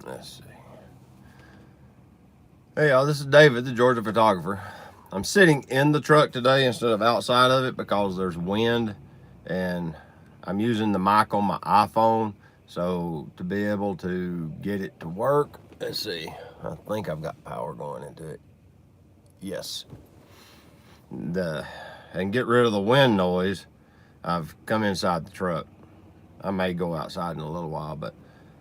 Let's see. Hey y'all, this is David, the Georgia photographer. I'm sitting in the truck today instead of outside of it because there's wind, and I'm using the mic on my iPhone, so to be able to get it to work, let's see, I think I've got power going into it. Yes. And get rid of the wind noise, I've come inside the truck. I may go outside in a little while, but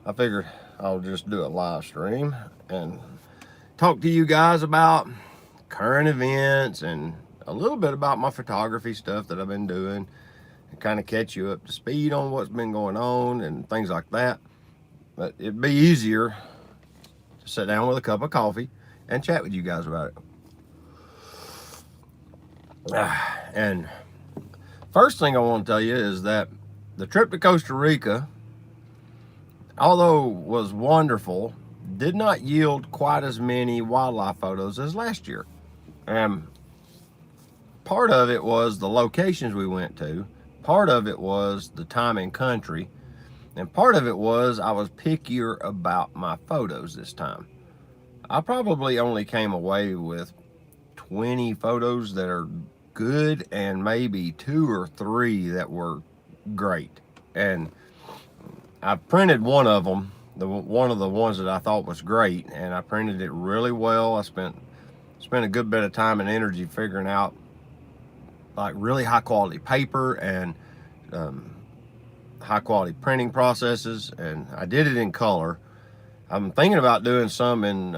I figured I'll just do a live stream and talk to you guys about current events and a little bit about my photography stuff that I've been doing, and kind of catch you up to speed on what's been going on and things like that. But it'd be easier to sit down with a cup of coffee and chat with you guys about it. And first thing I want to tell you is that the trip to Costa Rica, although was wonderful, did not yield quite as many wildlife photos as last year. And part of it was the locations we went to, part of it was the time and country, and part of it was I was pickier about my photos this time. I probably only came away with 20 photos that are good and maybe 2 or 3 that were great. And I printed one of them, one of the ones that I thought was great, and I printed it really well. I spent a good bit of time and energy figuring out like really high quality paper and high quality printing processes, and I did it in color. I'm thinking about doing some in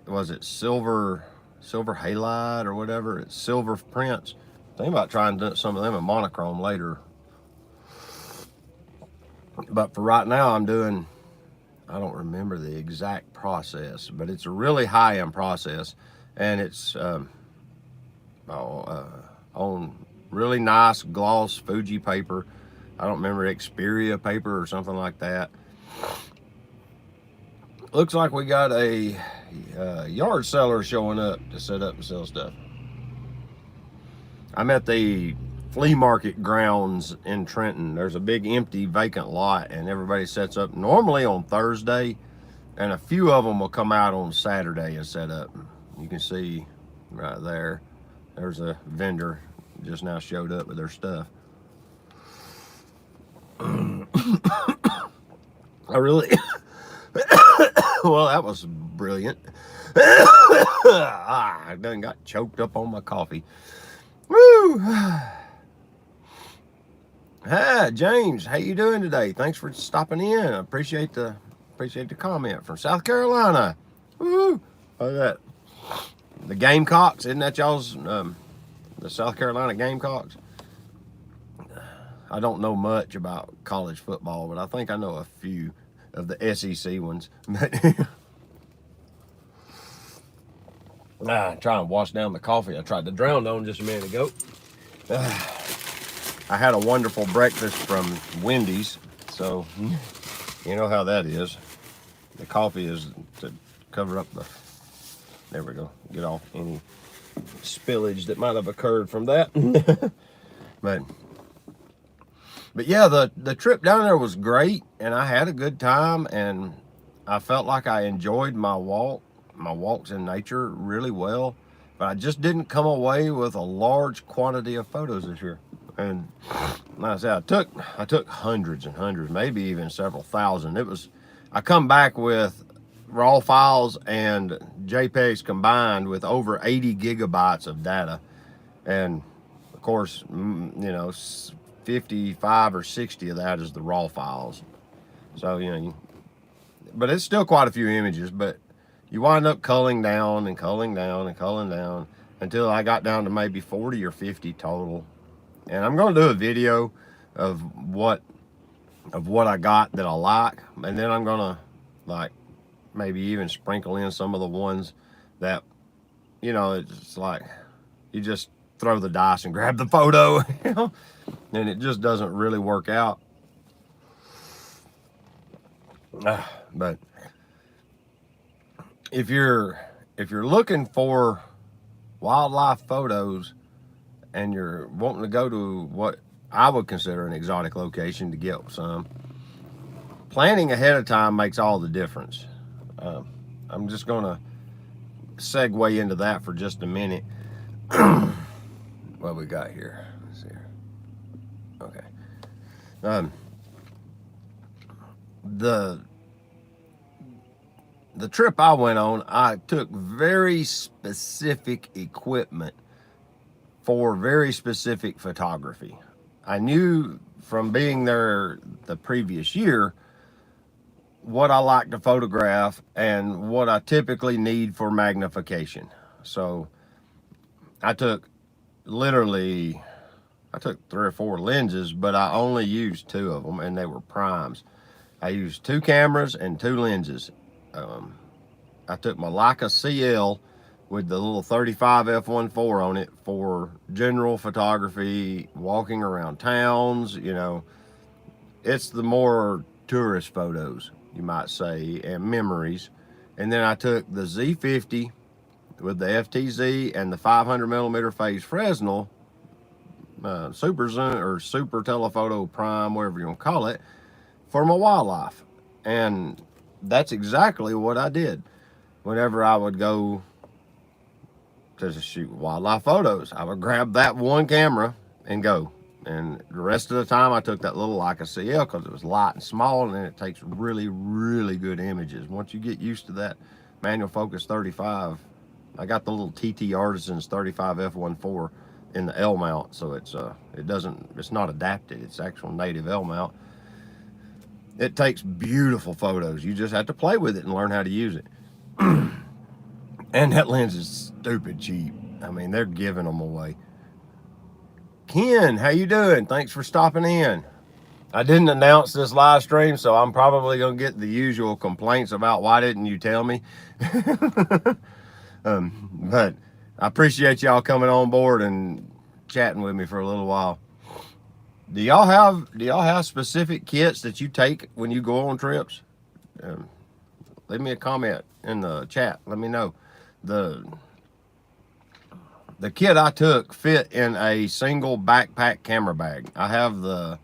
was it silver halide or whatever, it's silver prints. Thinking about trying to do some of them in monochrome later. But for right now, I'm doing, I don't remember the exact process, but it's a really high-end process, and it's on really nice gloss Fuji paper. I don't remember, Xperia paper or something like that. Looks like we got a yard seller showing up to set up and sell stuff. I'm at the flea market grounds in Trenton. There's a big empty vacant lot, and everybody sets up normally on Thursday, and a few of them will come out on Saturday and set up. You can see right there, there's a vendor just now showed up with their stuff. I really well, that was brilliant. I done got choked up on my coffee. Woo! Hi, James. How you doing today? Thanks for stopping in. I appreciate the comment from South Carolina. Woo! Look at that. The Gamecocks, isn't that y'all's the South Carolina Gamecocks? I don't know much about college football, but I think I know a few of the SEC ones. Trying to wash down the coffee I tried to drown on just a minute ago. I had a wonderful breakfast from Wendy's, so you know how that is. The coffee is to cover up the, there we go, get off any spillage that might have occurred from that. But yeah, the trip down there was great, and I had a good time, and I felt like I enjoyed my walks in nature really well, but I just didn't come away with a large quantity of photos this year. And like I said, I took hundreds and hundreds, maybe even several thousand. I come back with raw files and JPEGs combined with over 80 gigabytes of data. And of course, you know, 55 or 60 of that is the raw files. So, you know, but it's still quite a few images, but you wind up culling down and culling down and culling down until I got down to maybe 40 or 50 total. And I'm going to do a video of what I got that I like, and then I'm going to like maybe even sprinkle in some of the ones that, you know, it's like you just throw the dice and grab the photo, you know, and it just doesn't really work out. But if you're looking for wildlife photos and you're wanting to go to what I would consider an exotic location to get some, planning ahead of time makes all the difference. I'm just going to segue into that for just a minute. What we got here? Let's see here. Okay. The trip I went on, I took very specific equipment for very specific photography. I knew from being there the previous year what I like to photograph and what I typically need for magnification. So I took three or four lenses, but I only used two of them, and they were primes. I used two cameras and two lenses. I took my Leica CL with the little 35 f1.4 on it for general photography, walking around towns, you know. It's the more tourist photos, you might say, and memories. And then I took the Z50 with the FTZ and the 500 millimeter phase Fresnel super zoom or super telephoto prime, whatever you want to call it, for my wildlife. And that's exactly what I did. Whenever I would go to shoot wildlife photos, I would grab that one camera and go. And the rest of the time I took that little Leica CL because it was light and small, and it takes really, really good images. Once you get used to that manual focus 35, I got the little TT Artisans 35 f1.4 in the L mount, so it's not adapted, it's actual native L mount. It takes beautiful photos. You just have to play with it and learn how to use it. And that lens is stupid cheap. I mean, they're giving them away. Ken, how you doing? Thanks for stopping in. I didn't announce this live stream, so I'm probably going to get the usual complaints about why didn't you tell me. But I appreciate y'all coming on board and chatting with me for a little while. Do y'all have specific kits that you take when you go on trips? Leave me a comment in the chat. Let me know. The kit I took fit in a single backpack camera bag. I have the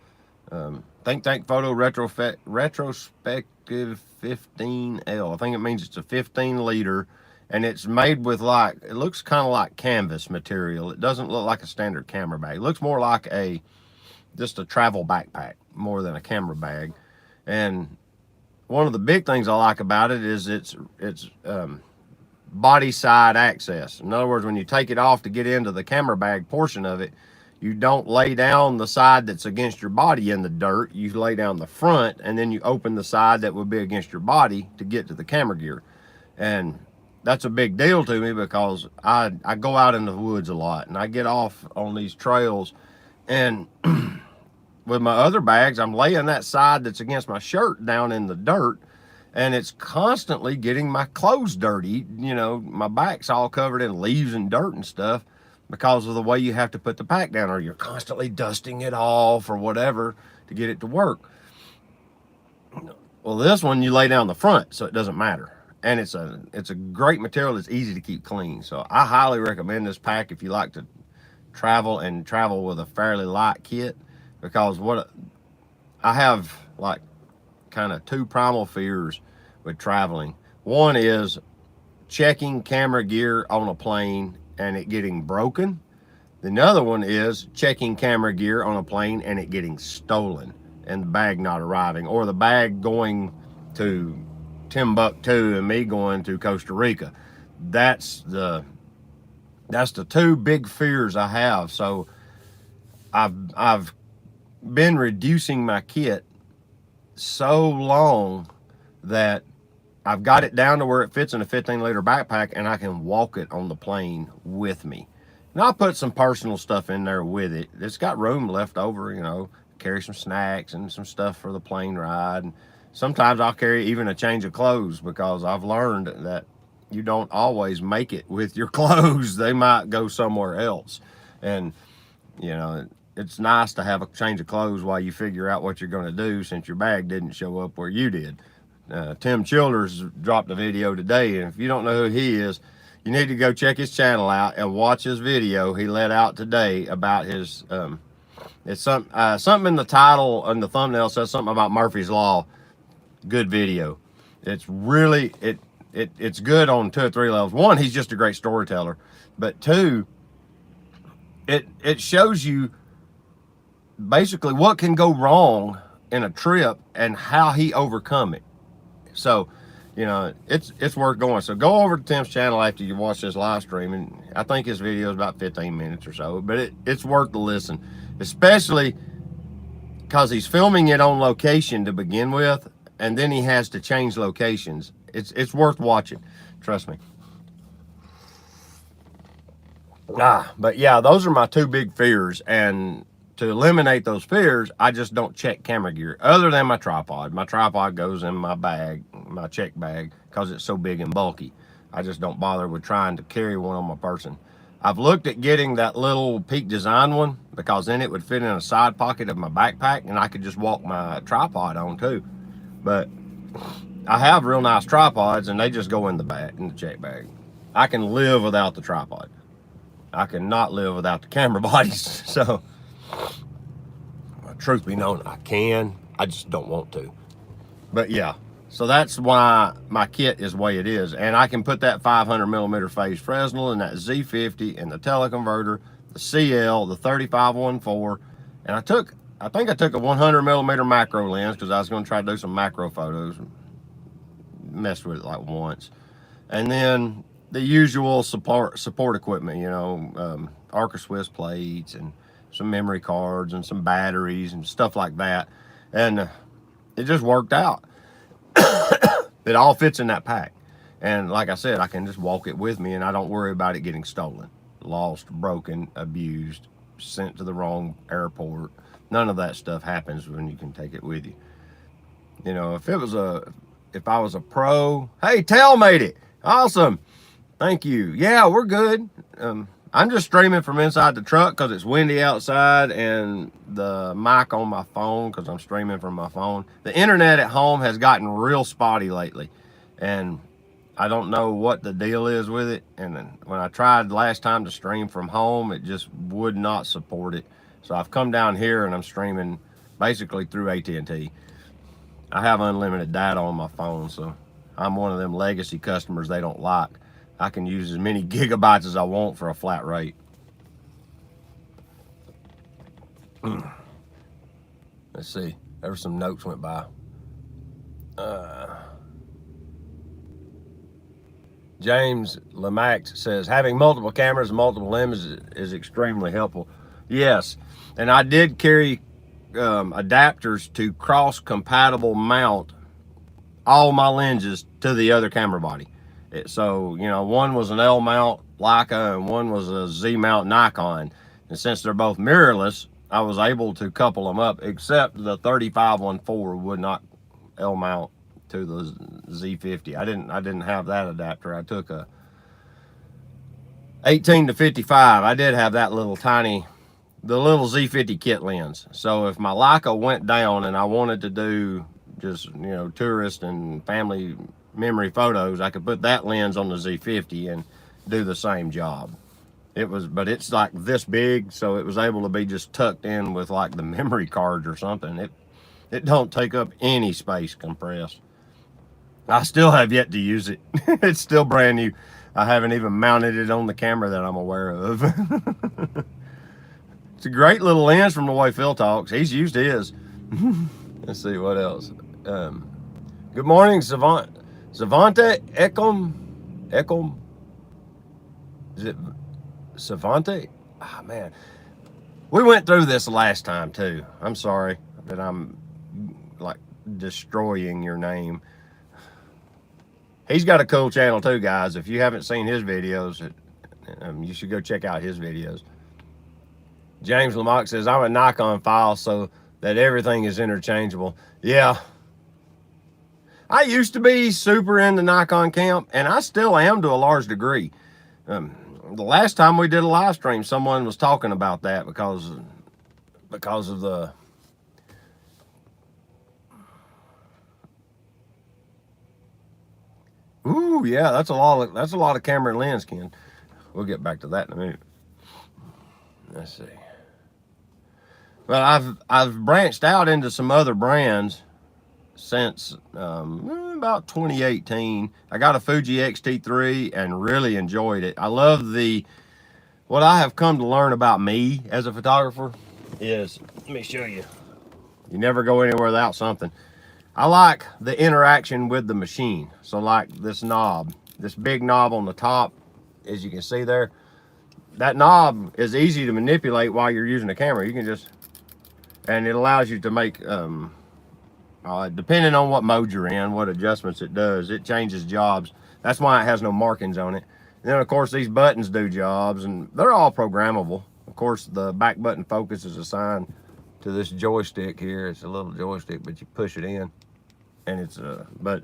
Think Tank Photo Retrospective 15L. I think it means it's a 15 liter, and it's made with it looks kind of like canvas material. It doesn't look like a standard camera bag. It looks more like just a travel backpack more than a camera bag. And one of the big things I like about it is it's body side access. In other words, when you take it off to get into the camera bag portion of it, you don't lay down the side that's against your body in the dirt. You lay down the front, and then you open the side that would be against your body to get to the camera gear. And that's a big deal to me because I go out in the woods a lot, and I get off on these trails, and with my other bags, I'm laying that side that's against my shirt down in the dirt, and it's constantly getting my clothes dirty. You know, my back's all covered in leaves and dirt and stuff because of the way you have to put the pack down, or you're constantly dusting it off or whatever to get it to work. Well, this one you lay down the front, so it doesn't matter. And it's a great material. It's easy to keep clean. So I highly recommend this pack if you like to travel with a fairly light kit, because what I have, like, kind of two primal fears with traveling. One is checking camera gear on a plane and it getting broken. The other one is checking camera gear on a plane and it getting stolen and the bag not arriving, or the bag going to Timbuktu and me going to Costa Rica. That's the two big fears I have. So I've been reducing my kit so long that I've got it down to where it fits in a 15 liter backpack and I can walk it on the plane with me. And I'll put some personal stuff in there with it. It's got room left over, you know, carry some snacks and some stuff for the plane ride. And sometimes I'll carry even a change of clothes, because I've learned that you don't always make it with your clothes. They might go somewhere else. And, you know, it's nice to have a change of clothes while you figure out what you're going to do, since your bag didn't show up where you did. Tim Childers dropped a video today, and if you don't know who he is, you need to go check his channel out and watch his video he let out today about his, it's something in the title and the thumbnail says something about Murphy's Law. good video. It's really, it's good on 2 or 3 levels. One, he's just a great storyteller. But two, it shows you basically what can go wrong in a trip and how he overcome it. So, you know, it's worth going. So go over to Tim's channel after you watch this live stream, and I think his video is about 15 minutes or so, but it's worth the listen, especially because he's filming it on location to begin with, and then he has to change locations. It's worth watching, trust me. But yeah, those are my 2 big fears, and to eliminate those fears, I just don't check camera gear other than my tripod. My tripod goes in my bag, my check bag, because it's so big and bulky. I just don't bother with trying to carry one on my person. I've looked at getting that little Peak Design one, because then it would fit in a side pocket of my backpack and I could just walk my tripod on too. But I have real nice tripods and they just go in the check bag. I can live without the tripod. I cannot live without the camera bodies. So, truth be known, I can. I just don't want to. But yeah, so that's why my kit is the way it is. And I can put that 500mm phase Fresnel and that Z50 and the teleconverter, the CL, the 3514. And I think I took a 100mm macro lens because I was going to try to do some macro photos. Messed with it like once. And then the usual support equipment, you know, Arca Swiss plates and some memory cards and some batteries and stuff like that. And it just worked out. It all fits in that pack. And like I said, I can just walk it with me and I don't worry about it getting stolen, lost, broken, abused, sent to the wrong airport. None of that stuff happens when you can take it with you. You know, if I was a pro, hey, Tel made it. Awesome. Thank you. Yeah, we're good. I'm just streaming from inside the truck because it's windy outside, and the mic on my phone because I'm streaming from my phone. The internet at home has gotten real spotty lately, and I don't know what the deal is with it. And then when I tried last time to stream from home, it just would not support it. So I've come down here and I'm streaming basically through AT&T. I have unlimited data on my phone, so I'm one of them legacy customers they don't like. I can use as many gigabytes as I want for a flat rate. Let's see. There were some notes went by. James Lemax says, having multiple cameras and multiple lenses is extremely helpful. Yes, and I did carry adapters to cross-compatible mount all my lenses to the other camera body. So, you know, one was an L mount Leica and one was a Z mount Nikon. And since they're both mirrorless, I was able to couple them up, except the 3514 would not L mount to the Z50. I didn't have that adapter. I took a 18 to 55. I did have that little tiny, the little Z50 kit lens. So if my Leica went down and I wanted to do just, you know, tourist and family memory photos, I could put that lens on the Z50 and do the same job. But it's like this big, so it was able to be just tucked in with like the memory cards or something. It don't take up any space compressed. I still have yet to use it. It's still brand new. I haven't even mounted it on the camera that I'm aware of. It's a great little lens from the way Phil talks. He's used his. Let's see what else. Good morning, Savante Ecom. Is it Savante? Ah, man. We went through this last time too. I'm sorry that I'm like destroying your name. He's got a cool channel too, guys. If you haven't seen his videos, you should go check out his videos. James Lamock says, I'm a Nikon file so that everything is interchangeable. Yeah. I used to be super into Nikon camp, and I still am to a large degree. The last time we did a live stream, someone was talking about that because of the ooh, yeah, that's a lot of camera and lens, Ken. We'll get back to that in a minute. Let's see. But I've branched out into some other brands since about 2018. I got a Fuji X-T3 and really enjoyed it. I love what I have come to learn about me as a photographer is, let me show you. You never go anywhere without something. I like the interaction with the machine. So like this knob, this big knob on the top, as you can see there, that knob is easy to manipulate while you're using the camera. You can just, and it allows you to make, depending on what mode you're in, what adjustments it does, it changes jobs. That's why it has no markings on it. And then of course these buttons do jobs, and they're all programmable. Of course the back button focus is assigned to this joystick here. It's a little joystick, but you push it in, and it's but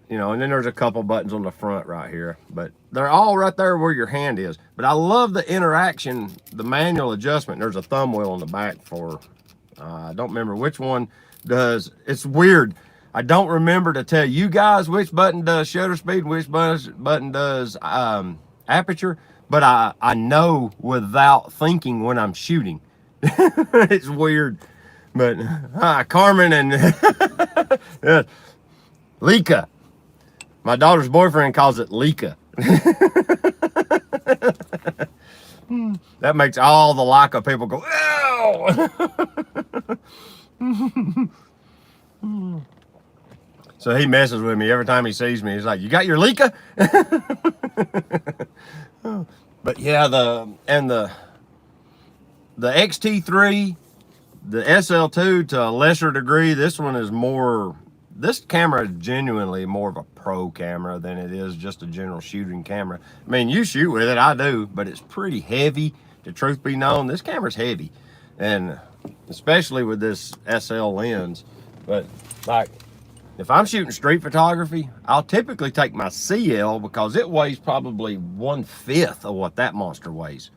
you know, and then there's a couple buttons on the front right here, but they're all right there where your hand is. But I love the interaction, the manual adjustment. There's a thumb wheel on the back for, I don't remember which one does. It's weird. I don't remember to tell you guys which button does shutter speed and which button does aperture, but I know without thinking when I'm shooting. It's weird. But Carmen and Lika. My daughter's boyfriend calls it Lika. That makes all the Leica people go, ow! So he messes with me every time he sees me. He's like, you got your Leica? But yeah, the XT3, the SL2 to a lesser degree, this one is more, this camera is genuinely more of a pro camera than it is just a general shooting camera. I mean, you shoot with it, I do, but it's pretty heavy. The truth be known, this camera's heavy, and especially with this SL lens. But like, if I'm shooting street photography, I'll typically take my CL because it weighs probably 1/5 of what that monster weighs.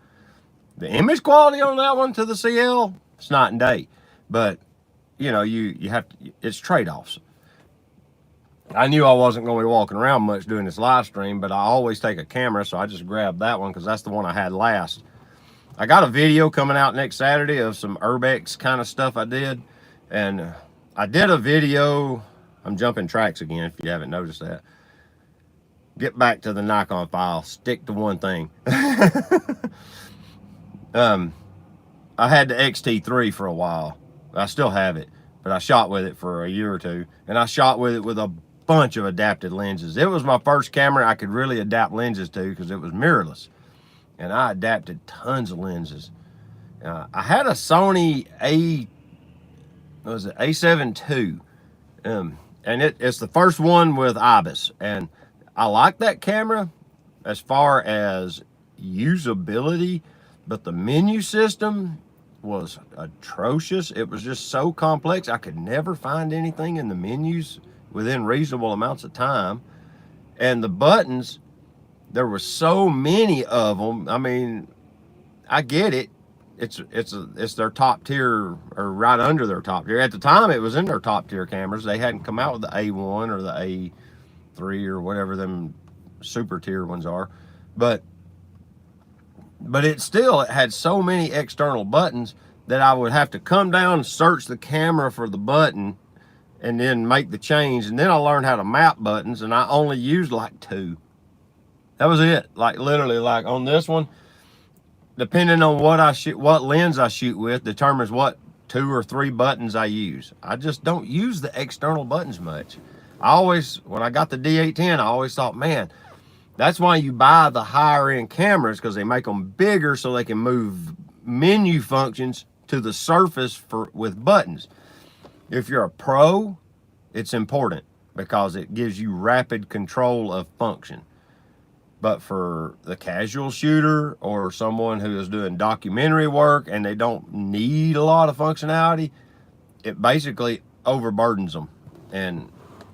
The image quality on that one to the CL, it's night and day. But you know, you have to, it's trade-offs. I knew I wasn't going to be walking around much doing this live stream, but I always take a camera, so I just grabbed that one because that's the one I had last. I got a video coming out next Saturday of some urbex kind of stuff I did, and I did a video. I'm jumping tracks again if you haven't noticed that. Get back to the Nikon file. Stick to one thing. I had the XT3 for a while. I still have it, but I shot with it for a year or two, and I shot with it with a bunch of adapted lenses. It was my first camera I could really adapt lenses to because it was mirrorless, and I adapted tons of lenses. I had a Sony A7 II, and it's the first one with IBIS, and I like that camera as far as usability, but the menu system was atrocious. It was just so complex. I could never find anything in the menus within reasonable amounts of time, and the buttons, there were so many of them. I mean, I get it. It's their top tier, or right under their top tier. At the time, it was in their top tier cameras. They hadn't come out with the A1 or the A3 or whatever them super tier ones are, but it had so many external buttons that I would have to come down and search the camera for the button and then make the change. And then I learned how to map buttons, and I only used like 2. That was it. Like literally, like on this one, depending on what lens I shoot with determines what 2 or 3 buttons I use. I just don't use the external buttons much. When I got the D810, I always thought, man, that's why you buy the higher end cameras, because they make them bigger so they can move menu functions to the surface with buttons. If you're a pro, it's important because it gives you rapid control of function. But for the casual shooter or someone who is doing documentary work and they don't need a lot of functionality, it basically overburdens them. And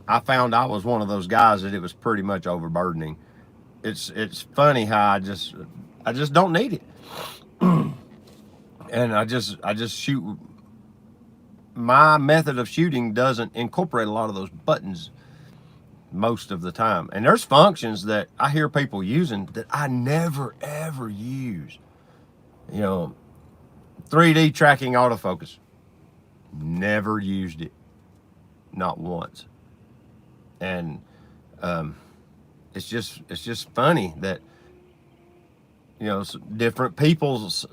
I found I was one of those guys that it was pretty much overburdening. It's funny how I just don't need it. And I just shoot. My method of shooting doesn't incorporate a lot of those buttons most of the time. And there's functions that I hear people using that I never ever use. You know, 3D tracking autofocus. Never used it. not once. And it's just funny that, you know, different people's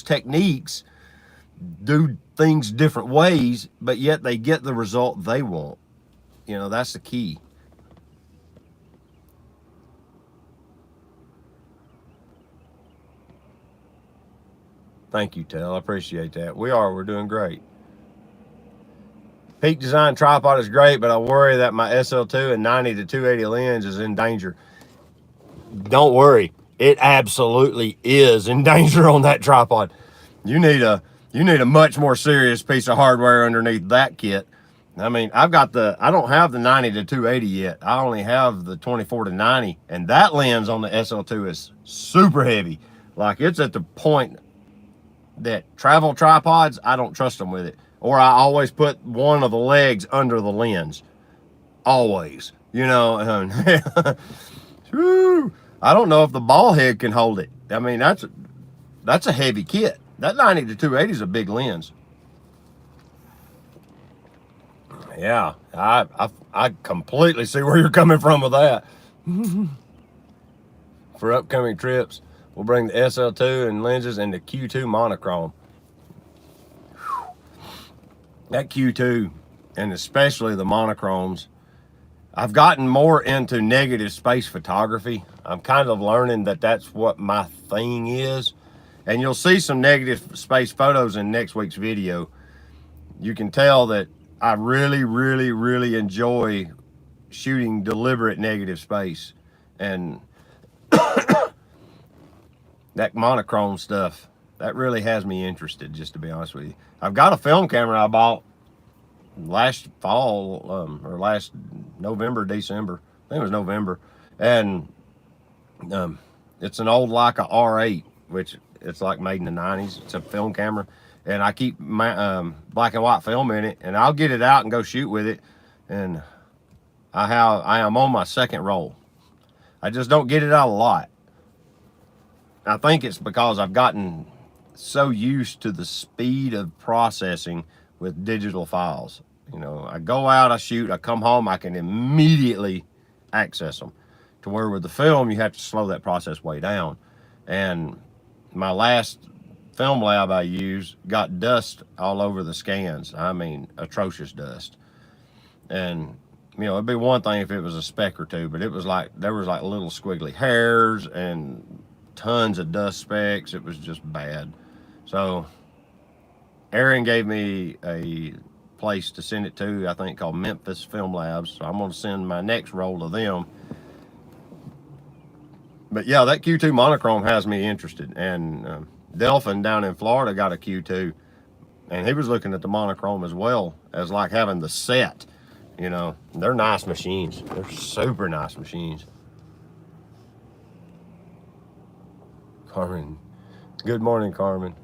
techniques do things different ways, but yet they get the result they want. You know, that's the key. Thank you, Tel. I appreciate that. We're doing great. Peak Design tripod is great, but I worry that my SL2 and 90 to 280 lens is in danger. Don't worry. It absolutely is in danger on that tripod. You need a much more serious piece of hardware underneath that kit. I mean, I don't have the 90 to 280 yet. I only have the 24 to 90, and that lens on the SL2 is super heavy. Like, it's at the point that travel tripods, I don't trust them with it. Or I always put one of the legs under the lens. Always. You know, I don't know if the ball head can hold it. I mean, that's a heavy kit. That 90 to 280 is a big lens. Yeah, I completely see where you're coming from with that. For upcoming trips, we'll bring the SL2 and lenses and the Q2 monochrome. That Q2, and especially the monochromes, I've gotten more into negative space photography. I'm kind of learning that that's what my thing is. And you'll see some negative space photos in next week's video. You can tell that I really, really, really enjoy shooting deliberate negative space. And that monochrome stuff, that really has me interested, just to be honest with you. I've got a film camera I bought last fall, or last November, December. I think it was November. And it's an old Leica R8, which it's like made in the 90s. It's a film camera. And I keep my black and white film in it, and I'll get it out and go shoot with it. And I am on my second roll. I just don't get it out a lot. I think it's because I've gotten so used to the speed of processing with digital files. You know, I go out, I shoot, I come home, I can immediately access them. To where with the film, you have to slow that process way down. And my last film lab I used got dust all over the scans. I mean, atrocious dust. And, you know, it'd be one thing if it was a speck or two, but it was like, there was like little squiggly hairs and tons of dust specks. It was just bad. So Aaron gave me a place to send it to, I think called Memphis Film Labs. So I'm going to send my next roll to them. But yeah, that Q2 monochrome has me interested. And Delphin down in Florida got a Q2. And he was looking at the monochrome as well as like having the set. You know, they're nice machines. They're super nice machines. Carmen. Good morning, Carmen.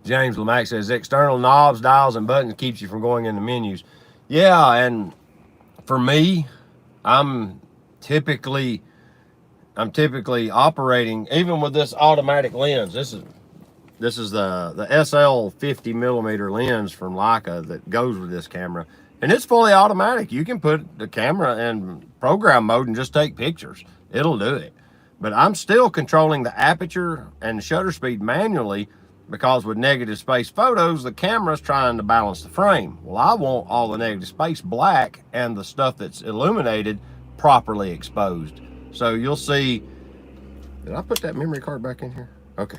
James Lamack says, external knobs, dials, and buttons keeps you from going into menus. Yeah, and for me, I'm typically operating, even with this automatic lens. This is the SL 50 millimeter lens from Leica that goes with this camera, and it's fully automatic. You can put the camera in program mode and just take pictures. It'll do it. But I'm still controlling the aperture and shutter speed manually, because with negative space photos, the camera's trying to balance the frame. Well, I want all the negative space black and the stuff that's illuminated properly exposed. So you'll see, did I put that memory card back in here? Okay,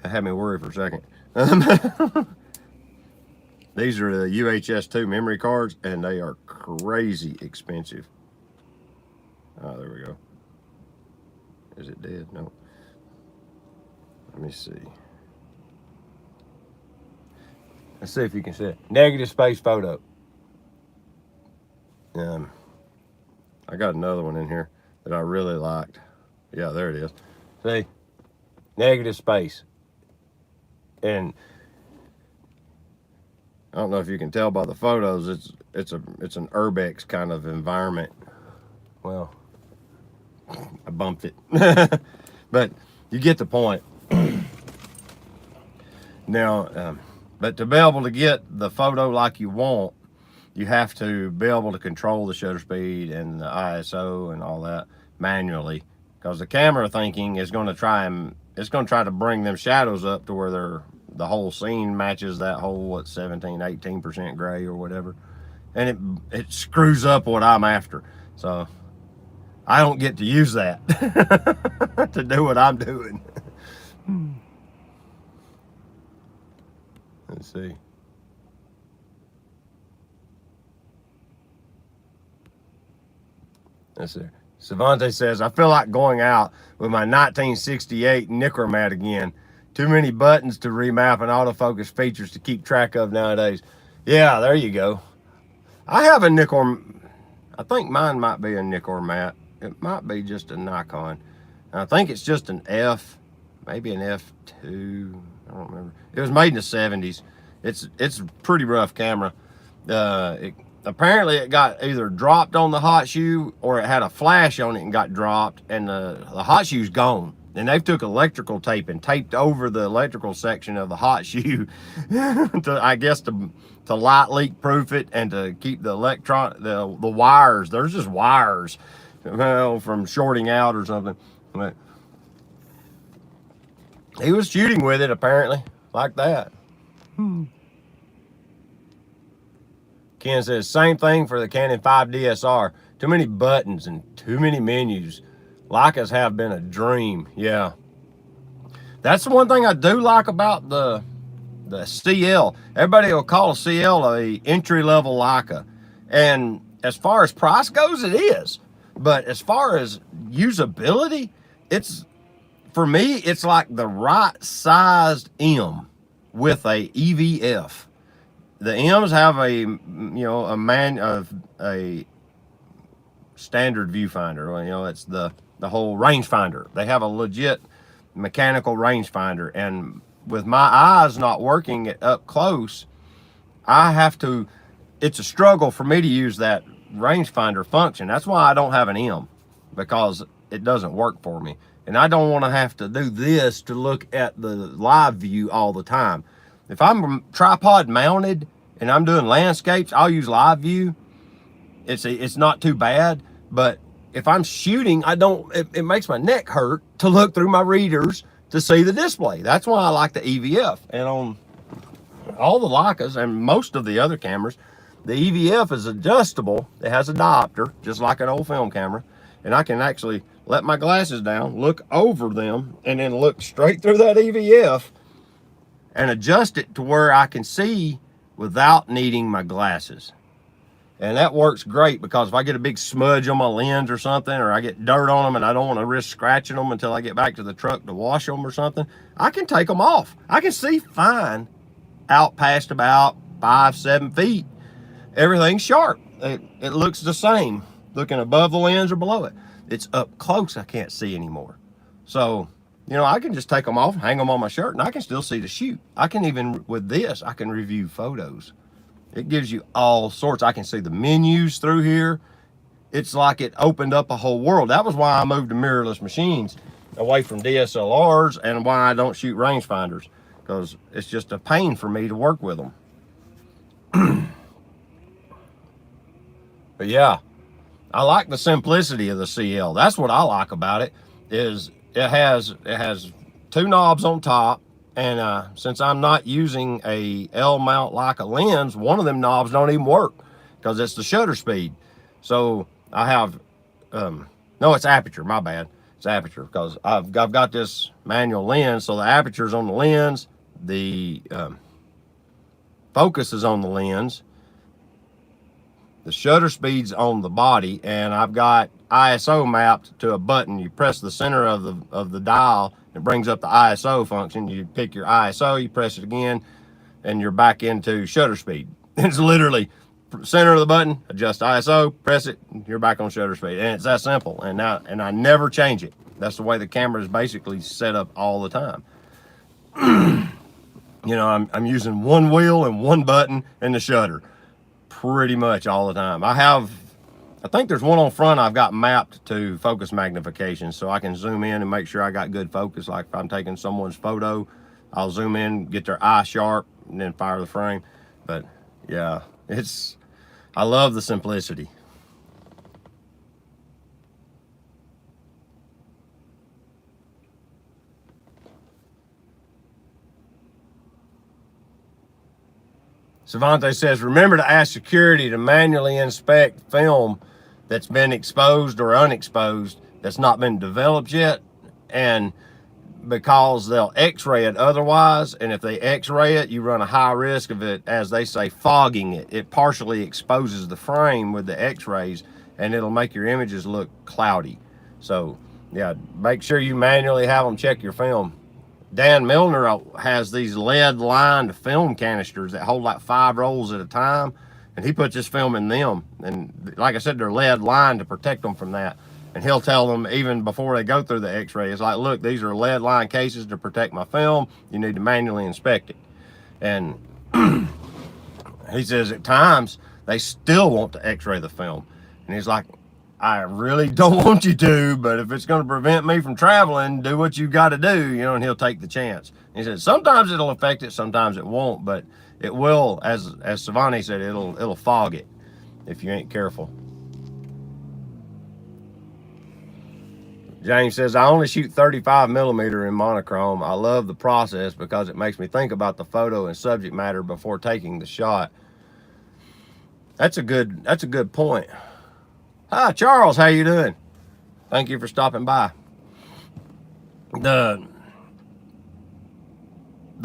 that had me worried for a second. These are the UHS-2 memory cards, and they are crazy expensive. Oh, there we go. Is it dead? No. Let me see. Let's see if you can see it. Negative space photo. I got another one in here that I really liked. Yeah, there it is. See? Negative space. And I don't know if you can tell by the photos, it's an urbex kind of environment. Well, I bumped it. But you get the point. Now, But to be able to get the photo like you want, you have to be able to control the shutter speed and the ISO and all that manually, because the camera thinking is going to try to bring them shadows up to where the whole scene matches that whole 17-18% gray or whatever, and it screws up what I'm after. So I don't get to use that to do what I'm doing. Let's see. That's it. Savante says, I feel like going out with my 1968 Nikkormat again. Too many buttons to remap and autofocus features to keep track of nowadays. Yeah, there you go. I have a Nikkormat. I think mine might be a Nikkormat. It might be just a Nikon. I think it's just an F, maybe an F2. I don't remember. It was made in the 70s. It's a pretty rough camera. Apparently it got either dropped on the hot shoe or it had a flash on it and got dropped, and the hot shoe's gone. And they've took electrical tape and taped over the electrical section of the hot shoe I guess to light leak proof it and to keep the the wires. There's just wires, well, from shorting out or something. But he was shooting with it apparently like that. Ken says, same thing for the Canon 5 DSR. Too many buttons and too many menus. Leicas have been a dream. Yeah. That's the one thing I do like about the CL. Everybody will call a CL a entry-level Leica. And as far as price goes, it is. But as far as usability, for me, it's like the right-sized M with a EVF. The M's have a standard viewfinder. It's the whole rangefinder. They have a legit mechanical rangefinder, and with my eyes not working up close, it's a struggle for me to use that rangefinder function. That's why I don't have an M, because it doesn't work for me. And I don't want to have to do this to look at the live view all the time. If I'm tripod mounted and I'm doing landscapes, I'll use live view. It's not too bad, but if I'm shooting, it makes my neck hurt to look through my readers to see the display. That's why I like the EVF. And on all the Leicas and most of the other cameras, the EVF is adjustable. It has a diopter, just like an old film camera. And I can actually let my glasses down, look over them, and then look straight through that EVF and adjust it to where I can see without needing my glasses. And that works great, because if I get a big smudge on my lens or something, or I get dirt on them and I don't want to risk scratching them until I get back to the truck to wash them or something, I can take them off. I can see fine out past about 5-7 feet. Everything's sharp. It looks the same looking above the lens or below it. It's up close I can't see anymore. So, I can just take them off, hang them on my shirt, and I can still see the shoot. I can even, with this, I can review photos. It gives you all sorts. I can see the menus through here. It's like it opened up a whole world. That was why I moved to mirrorless machines away from DSLRs, and why I don't shoot rangefinders, because it's just a pain for me to work with them. But yeah, I like the simplicity of the CL. That's what I like about it, is it has 2 knobs on top. And since I'm not using a L mount Leica lens, one of them knobs don't even work, because it's the shutter speed. So I have, no, it's aperture, my bad. It's aperture, because I've got this manual lens, so the aperture's on the lens, the focus is on the lens, the shutter speed's on the body, and I've got ISO mapped to a button. You press the center of the dial, it brings up the ISO function. You pick your ISO, you press it again, and you're back into shutter speed. It's literally center of the button, adjust ISO, press it, you're back on shutter speed. And it's that simple. And I never change it. That's the way the camera is basically set up all the time. I'm using one wheel and one button and the shutter pretty much all the time. I think there's one on front I've got mapped to focus magnification, so I can zoom in and make sure I got good focus. Like if I'm taking someone's photo, I'll zoom in, get their eye sharp, and then fire the frame. But yeah, I love the simplicity. Savante says, remember to ask security to manually inspect film that's been exposed or unexposed, that's not been developed yet, and because they'll x-ray it otherwise, and if they x-ray it, you run a high risk of it, as they say, fogging it. It partially exposes the frame with the x-rays, and it'll make your images look cloudy. So yeah, make sure you manually have them check your film. Dan Milner has these lead-lined film canisters that hold like 5 rolls at a time, and he puts his film in them. And like I said, they're lead-lined to protect them from that. And he'll tell them even before they go through the x-ray, it's like, look, these are lead-lined cases to protect my film. You need to manually inspect it. And he says at times they still want to x-ray the film. And he's like, I really don't want you to, but if it's going to prevent me from traveling, do what you got to do, you know, and he'll take the chance. He said, sometimes it'll affect it, sometimes it won't, but it will, as Savani said, it'll fog it if you ain't careful. James says, I only shoot 35mm in monochrome. I love the process because it makes me think about the photo and subject matter before taking the shot. That's a good point. Hi, Charles, how you doing? Thank you for stopping by. The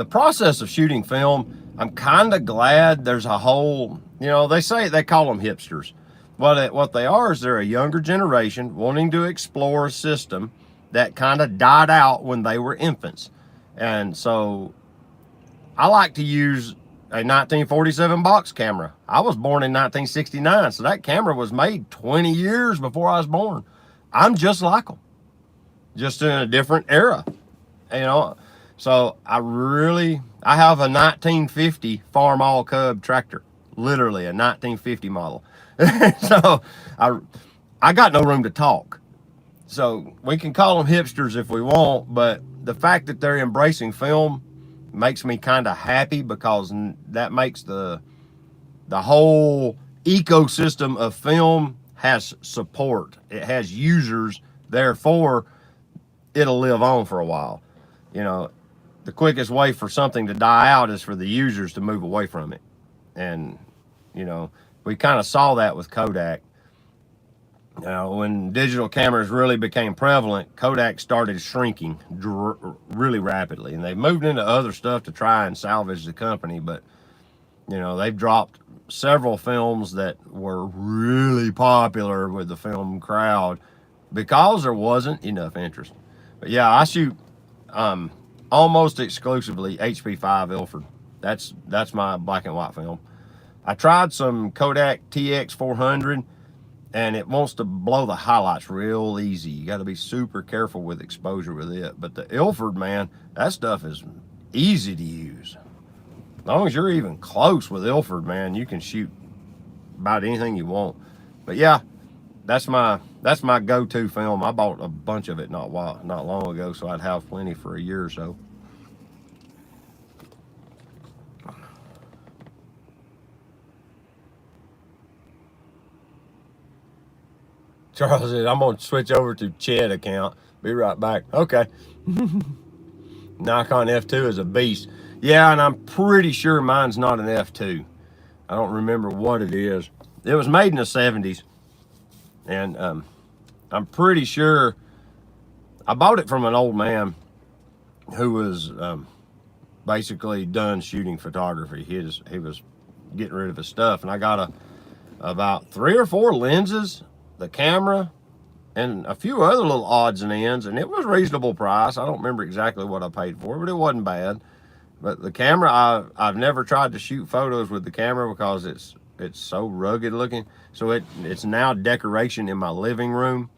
process of shooting film, I'm kind of glad there's a whole, you know, they call them hipsters. What they are is they're a younger generation wanting to explore a system that kind of died out when they were infants. And so I like to use a 1947 box camera. I was born in 1969, so that camera was made 20 years before I was born. I'm just like them, just in a different era, you know. So I have a 1950 Farm All Cub tractor, literally a 1950 model. So I got no room to talk. So we can call them hipsters if we want, but the fact that they're embracing film makes me kind of happy, because that makes the whole ecosystem of film has support. It has users, therefore it'll live on for a while. You know, the quickest way for something to die out is for the users to move away from it. And, you know, we kind of saw that with Kodak. When digital cameras really became prevalent, Kodak started shrinking really rapidly, and they moved into other stuff to try and salvage the company. But, you know, they've dropped several films that were really popular with the film crowd because there wasn't enough interest. But yeah, I shoot almost exclusively HP5 Ilford. That's my black and white film. I tried some Kodak TX400, and it wants to blow the highlights real easy. You got to be super careful with exposure with it. But the Ilford, man, that stuff is easy to use. As long as you're even close with Ilford, man, you can shoot about anything you want. But yeah, that's my go-to film. I bought a bunch of it not long ago, so I'd have plenty for a year or so. Charles said, I'm going to switch over to Ched account. Be right back. Okay. Nikon F2 is a beast. Yeah, and I'm pretty sure mine's not an F2. I don't remember what it is. It was made in the 70s. And I'm pretty sure I bought it from an old man who was basically done shooting photography. He was getting rid of his stuff. And I got about 3 or 4 lenses, the camera, and a few other little odds and ends, and it was a reasonable price. I don't remember exactly what I paid for, but it wasn't bad. But the camera, I've never tried to shoot photos with the camera because it's so rugged looking. So it's now decoration in my living room.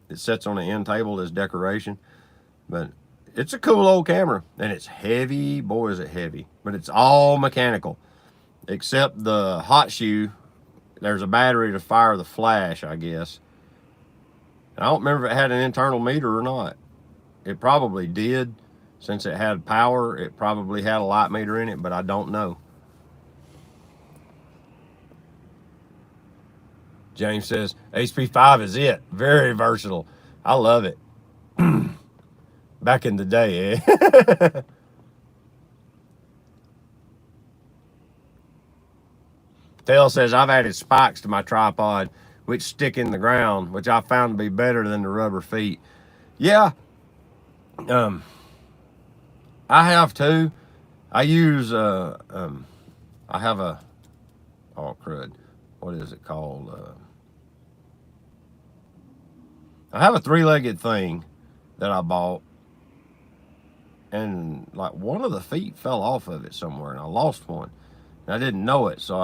It sits on the end table as decoration. But it's a cool old camera, and it's heavy. Boy, is it heavy. But it's all mechanical, except the hot shoe. There's a battery to fire the flash, I guess. And I don't remember if it had an internal meter or not. It probably did, Since it had power, it probably had a light meter in it, but I don't know. James says, HP5 is it. Very versatile. I love it. Back in the day, eh? Dale says, I've added spikes to my tripod, which stick in the ground, which I found to be better than the rubber feet. Yeah. I have too. I use, I have a, oh crud, what is it called? I have a 3-legged thing that I bought, and like one of the feet fell off of it somewhere, and I lost one. And I didn't know it, so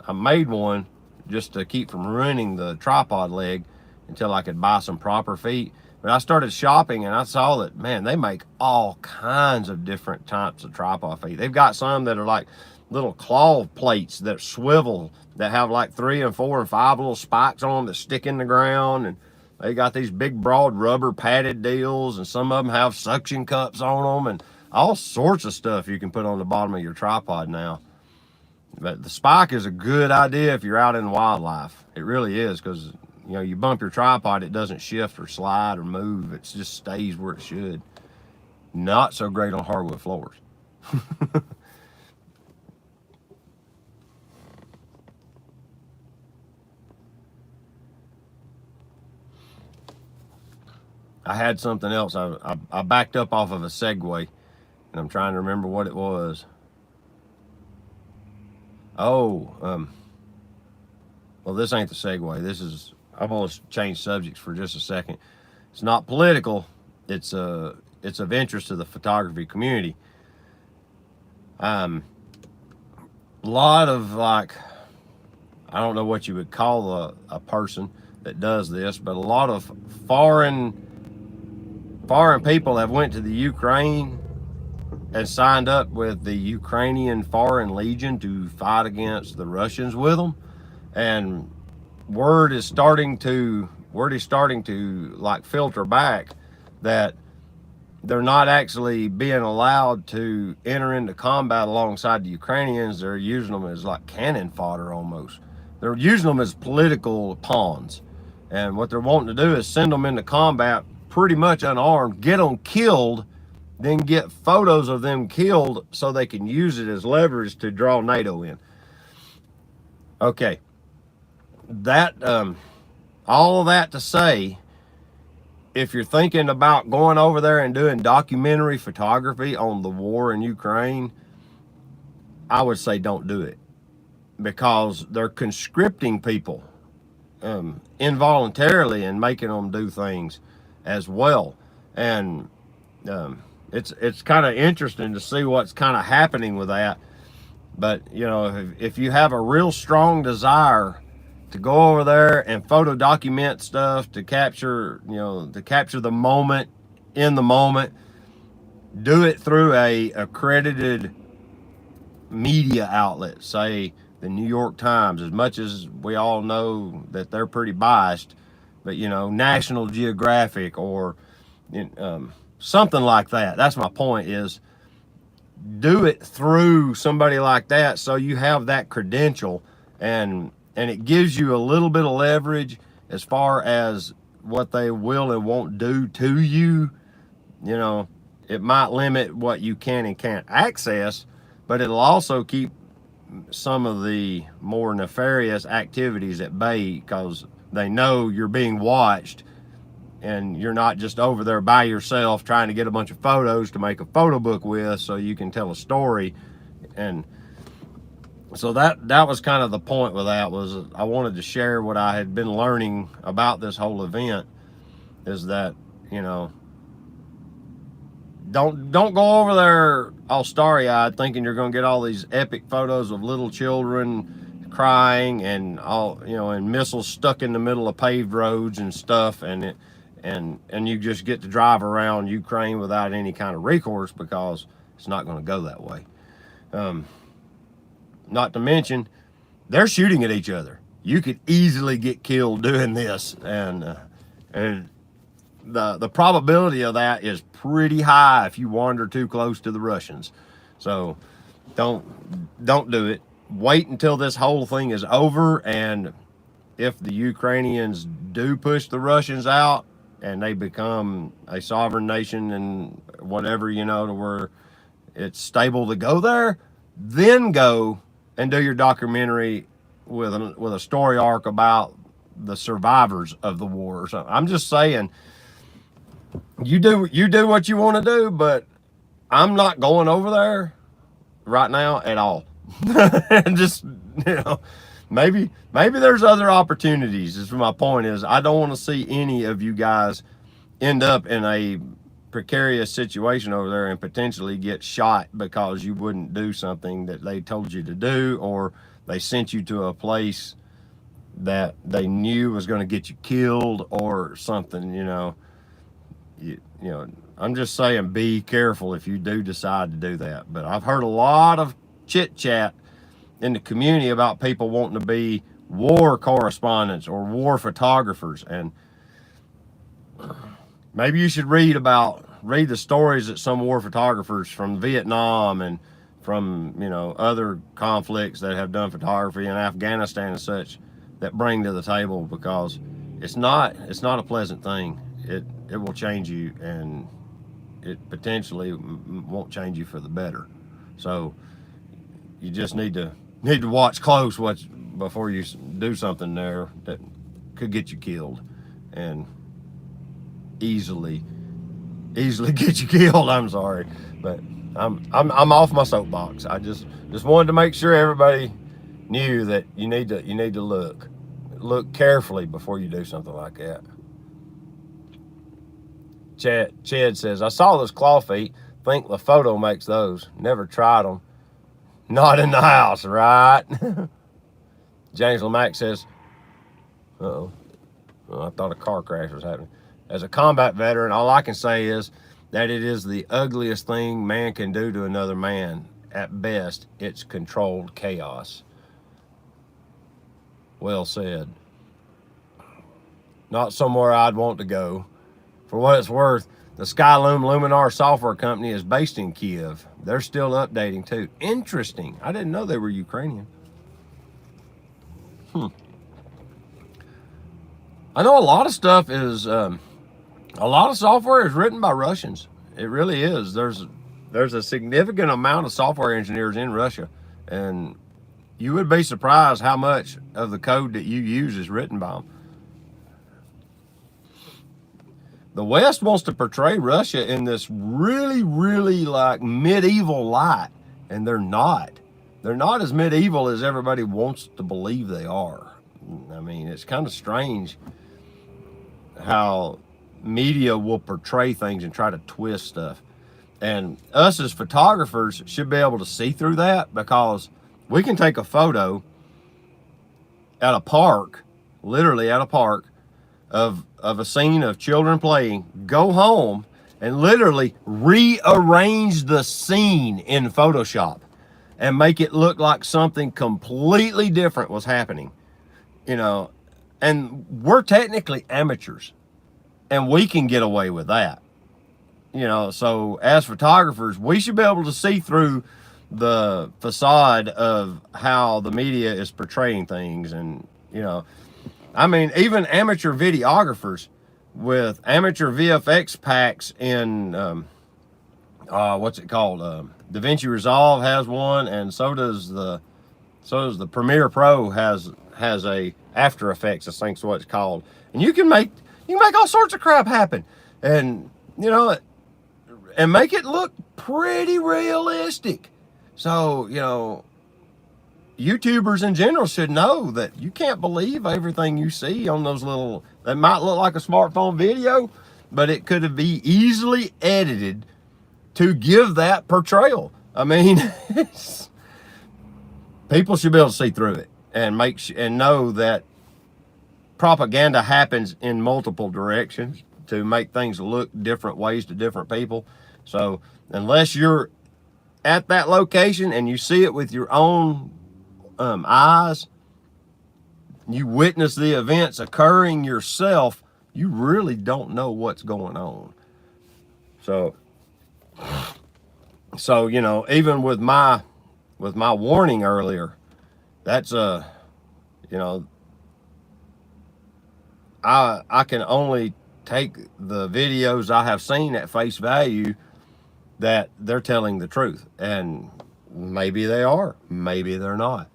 I made one just to keep from ruining the tripod leg until I could buy some proper feet. But I started shopping, and I saw that, man, they make all kinds of different types of tripod feet. They've got some that are like little claw plates that swivel, that have like 3 and 4 and 5 little spikes on them that stick in the ground, and they got these big broad rubber padded deals, and some of them have suction cups on them, and all sorts of stuff you can put on the bottom of your tripod now. But the spike is a good idea if you're out in wildlife. It really is, because you know, you bump your tripod, it doesn't shift or slide or move. It just stays where it should. Not so great on hardwood floors. I had something else. I backed up off of a Segway, and I'm trying to remember what it was. Oh, well, this ain't the Segway. This is, I'm going to change subjects for just a second. It's not political. It's of interest to the photography community. A lot of, like, I don't know what you would call a person that does this, but a lot of foreign people have went to the Ukraine and signed up with the Ukrainian Foreign Legion to fight against the Russians with them. And word is starting to like filter back that they're not actually being allowed to enter into combat alongside the Ukrainians. They're using them as like cannon fodder almost. They're using them as political pawns. And what they're wanting to do is send them into combat pretty much unarmed, get them killed, then get photos of them killed so they can use it as leverage to draw NATO in. Okay. That, all of that to say, if you're thinking about going over there and doing documentary photography on the war in Ukraine, I would say don't do it, because they're conscripting people involuntarily and making them do things as well. And it's kind of interesting to see what's kind of happening with that. But you know, if you have a real strong desire to go over there and photo document stuff, to capture, you know, to capture the moment in the moment, do it through a accredited media outlet, say the New York Times, as much as we all know that they're pretty biased, but you know, National Geographic or something like that. That's my point, is do it through somebody like that, so you have that credential, and it gives you a little bit of leverage as far as what they will and won't do to you. You know, it might limit what you can and can't access, but it'll also keep some of the more nefarious activities at bay, because they know you're being watched and you're not just over there by yourself trying to get a bunch of photos to make a photo book with so you can tell a story. And so that was kind of the point with that, was I wanted to share what I had been learning about this whole event, is that, you know, don't go over there all starry-eyed thinking you're going to get all these epic photos of little children crying and all, you know, and missiles stuck in the middle of paved roads and stuff, and you just get to drive around Ukraine without any kind of recourse, because it's not going to go that way. Not to mention, they're shooting at each other. You could easily get killed doing this, and the probability of that is pretty high if you wander too close to the Russians. So don't do it. Wait until this whole thing is over, and if the Ukrainians do push the Russians out and they become a sovereign nation and whatever, you know, to where it's stable to go there, then go and do your documentary with a story arc about the survivors of the war or something. I'm just saying, you do what you want to do, but I'm not going over there right now at all. And just, you know, maybe there's other opportunities. Is my point. Is I don't want to see any of you guys end up in a precarious situation over there and potentially get shot because you wouldn't do something that they told you to do, or they sent you to a place that they knew was going to get you killed or something. You know, you know, I'm just saying, be careful if you do decide to do that. But I've heard a lot of chit chat in the community about people wanting to be war correspondents or war photographers, and maybe you should read the stories that some war photographers from Vietnam and from, you know, other conflicts that have done photography in Afghanistan and such that bring to the table, because it's not a pleasant thing. It will change you, and it potentially won't change you for the better. So you just need to watch close before you do something there that could get you killed, and easily get you killed. I'm sorry, but I'm off my soapbox. I just wanted to make sure everybody knew that you need to look carefully before you do something like that. Chad says, I saw those claw feet. Think the photo makes those. Never tried them. Not in the house, right? James LeMac says, uh-oh. Well, I thought a car crash was happening. As a combat veteran, all I can say is that it is the ugliest thing man can do to another man. At best, it's controlled chaos. Well said. Not somewhere I'd want to go. For what it's worth, the Skyloom Luminar software company is based in Kiev. They're still updating too. Interesting. I didn't know they were Ukrainian. I know a lot of stuff is, a lot of software is written by Russians. It really is. There's a significant amount of software engineers in Russia, and you would be surprised how much of the code that you use is written by them. The West wants to portray Russia in this really, really like medieval light, and they're not. They're not as medieval as everybody wants to believe they are. I mean, it's kind of strange how media will portray things and try to twist stuff. And us as photographers should be able to see through that, because we can take a photo at a park, literally at a park, of a scene of children playing, go home and literally rearrange the scene in Photoshop and make it look like something completely different was happening, you know. And we're technically amateurs, and we can get away with that, you know. So as photographers, we should be able to see through the facade of how the media is portraying things. And, you know, I mean, even amateur videographers with amateur VFX packs in, what's it called? DaVinci Resolve has one, and so does the Premiere Pro has a After Effects, I think's what it's called. And you can make all sorts of crap happen, and, you know, and make it look pretty realistic. So, you know, YouTubers in general should know that you can't believe everything you see on those little, that might look like a smartphone video, but it could be easily edited to give that portrayal. I mean, people should be able to see through it and and know that propaganda happens in multiple directions to make things look different ways to different people. So unless you're at that location and you see it with your own eyes, you witness the events occurring yourself, You really don't know what's going on. So you know, even with my warning earlier, that's you know, I can only take the videos I have seen at face value that they're telling the truth. And maybe they are, maybe they're not.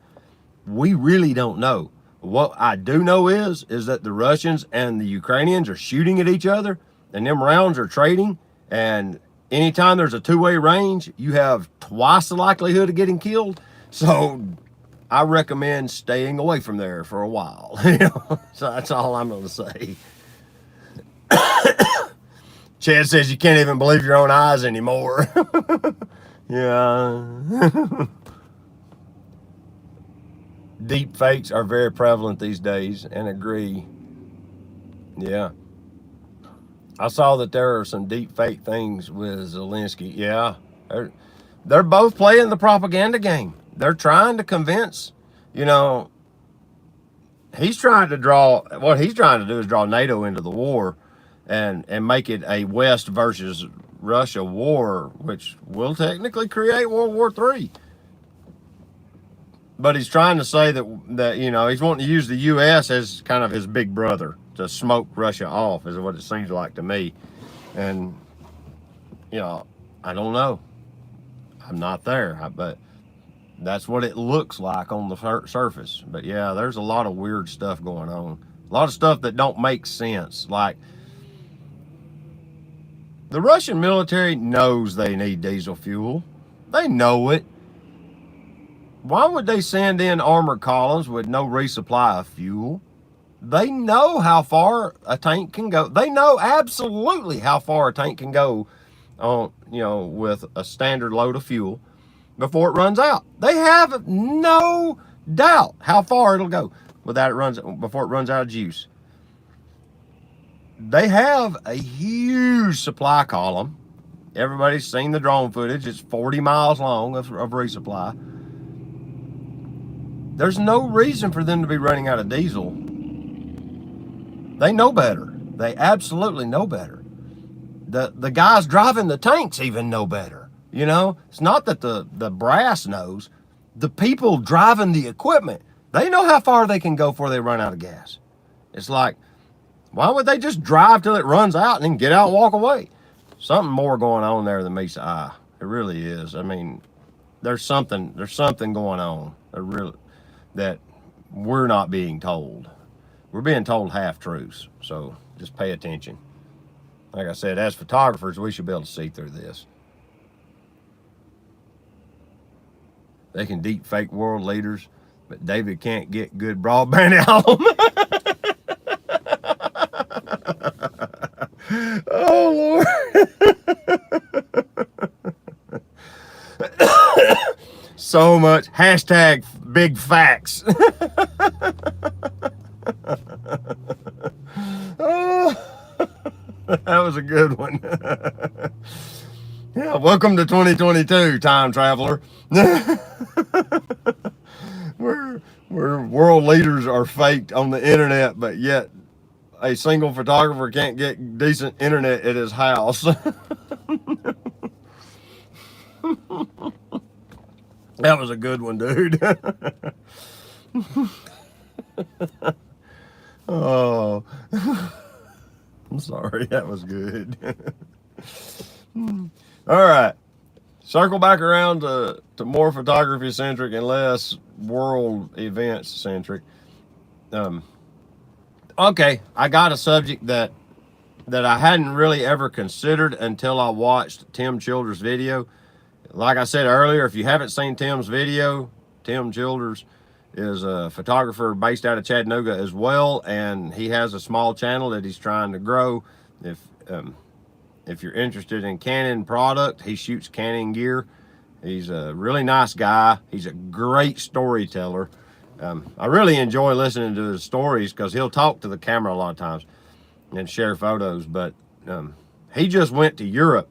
We really don't know. What I do know is that the Russians and the Ukrainians are shooting at each other, and them rounds are trading. And anytime there's a two-way range, you have twice the likelihood of getting killed. So I recommend staying away from there for a while. So that's all I'm going to say. Chad says you can't even believe your own eyes anymore. Yeah. Deep fakes are very prevalent these days, and agree. Yeah. I saw that there are some deep fake things with Zelensky. Yeah. They're both playing the propaganda game. They're trying to convince, you know, what he's trying to do is draw NATO into the war and make it a West versus Russia war, which will technically create World War III. But he's trying to say that you know, he's wanting to use the U.S. as kind of his big brother to smoke Russia off, is what it seems like to me. And, you know, I don't know. I'm not there, but that's what it looks like on the surface. But yeah, there's a lot of weird stuff going on. A lot of stuff that don't make sense. Like, the Russian military knows they need diesel fuel. They know it. Why would they send in armored columns with no resupply of fuel? They know how far a tank can go. They know absolutely how far a tank can go on, you know, with a standard load of fuel before it runs out. They have no doubt how far it'll go before it runs out of juice. They have a huge supply column. Everybody's seen the drone footage. It's 40 miles long of resupply. There's no reason for them to be running out of diesel. They know better. They absolutely know better. The guys driving the tanks even know better. You know, it's not that the brass knows. The people driving the equipment, they know how far they can go before they run out of gas. It's like, why would they just drive till it runs out and then get out and walk away? Something more going on there than meets the eye. It really is. I mean, there's something going on. That we're not being told. We're being told half-truths, so just pay attention. Like I said, as photographers, we should be able to see through this. They can deep fake world leaders, but David can't get good broadband out of them. Oh, Lord. So much. Hashtag big facts. Oh, that was a good one. Yeah, welcome to 2022, time traveler. Where world leaders are faked on the internet, but yet a single photographer can't get decent internet at his house. That was a good one, dude. Oh, I'm sorry. That was good. All right. Circle back around to more photography centric and less world events centric. Okay, I got a subject that I hadn't really ever considered until I watched Tim Childers' video. Like I said earlier, if you haven't seen Tim's video, Tim Childers is a photographer based out of Chattanooga as well, and he has a small channel that he's trying to grow. If you're interested in Canon product, he shoots Canon gear. He's a really nice guy. He's a great storyteller. I really enjoy listening to his stories because he'll talk to the camera a lot of times and share photos. But he just went to Europe,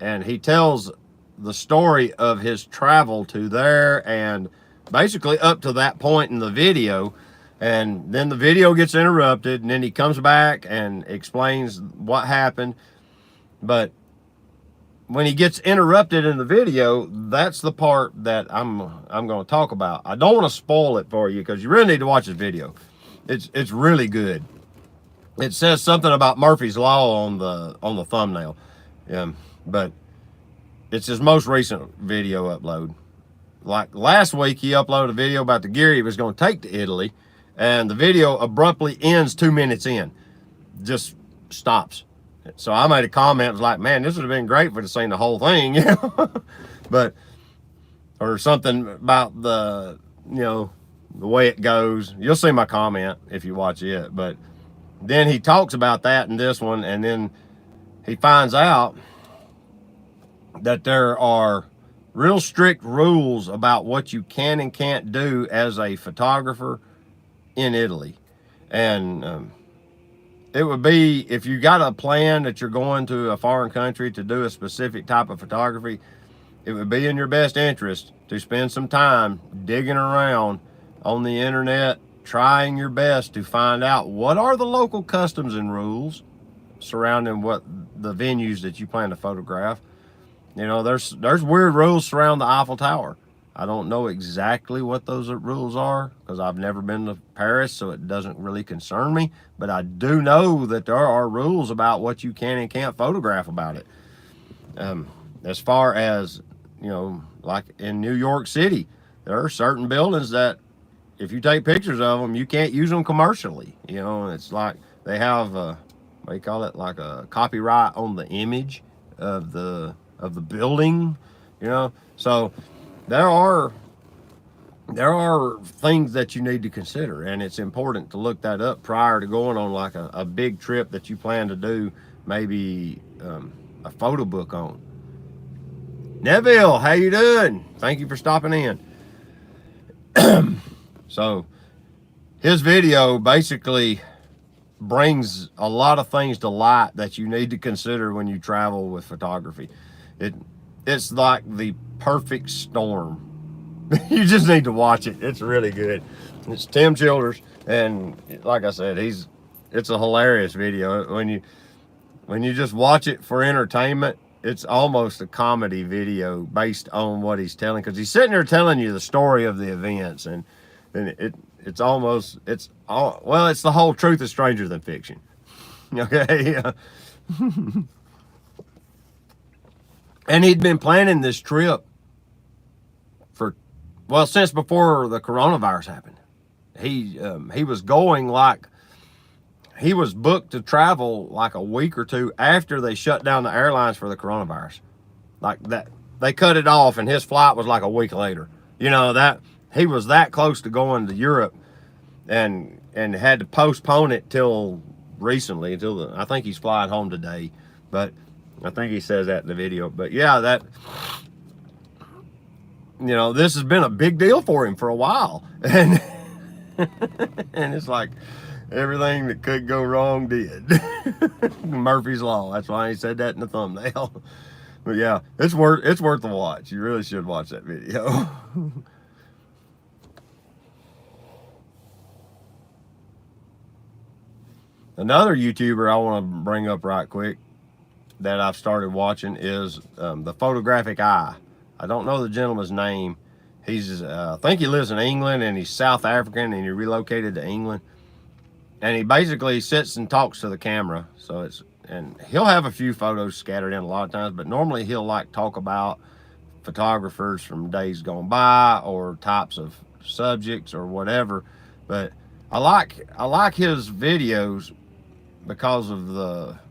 and he tells the story of his travel to there, and basically up to that point in the video, And then the video gets interrupted, and then he comes back and explains what happened. But when he gets interrupted in the video, that's the part that I'm going to talk about. I don't want to spoil it for you because you really need to watch this video. It's really good. It says something about Murphy's Law on the thumbnail, but it's his most recent video upload. Like last week, he uploaded a video about the gear he was going to take to Italy, and the video abruptly ends 2 minutes in, just stops. So I made a comment, was like, man, this would have been great for to seen the whole thing, you know, but, or something about the, you know, the way it goes. You'll see my comment if you watch it, but then he talks about that in this one, and then he finds out that there are real strict rules about what you can and can't do as a photographer in Italy. And it would be, if you got a plan that you're going to a foreign country to do a specific type of photography, it would be in your best interest to spend some time digging around on the internet, trying your best to find out what are the local customs and rules surrounding what the venues that you plan to photograph. You know, there's weird rules surrounding the Eiffel Tower. I don't know exactly what those rules are because I've never been to Paris, so it doesn't really concern me. But I do know that there are rules about what you can and can't photograph about it. As far as, you know, like in New York City, there are certain buildings that if you take pictures of them, you can't use them commercially. You know, it's like they have, what do you call it, like a copyright on the image of the building, you know. So there are things that you need to consider, and it's important to look that up prior to going on like a big trip that you plan to do, maybe a photo book on. Neville, how you doing? Thank you for stopping in. So his video basically brings a lot of things to light that you need to consider when you travel with photography. It's like the perfect storm. You just need to watch it. It's really good. It's Tim Childers, and like I said, it's a hilarious video. When you just watch it for entertainment, it's almost a comedy video based on what he's telling, because he's sitting there telling you the story of the events, and it's the whole truth is stranger than fiction. Okay. And he'd been planning this trip since before the coronavirus happened. He was going, like, he was booked to travel like a week or two after they shut down the airlines for the coronavirus. Like that, they cut it off, and his flight was like a week later. You know, that he was that close to going to Europe, and had to postpone it till recently, I think he's flying home today, but I think he says that in the video. But yeah, that, you know, this has been a big deal for him for a while, and and it's like everything that could go wrong did. Murphy's Law. That's why he said that in the thumbnail. But yeah, it's worth the watch. You really should watch that video. Another YouTuber I want to bring up right quick that I've started watching is the Photographic Eye. I don't know the gentleman's name. He's I think he lives in England, and he's South African, and he relocated to England. And he basically sits and talks to the camera. And he'll have a few photos scattered in a lot of times, but normally he'll like talk about photographers from days gone by or types of subjects or whatever. But I like his videos because of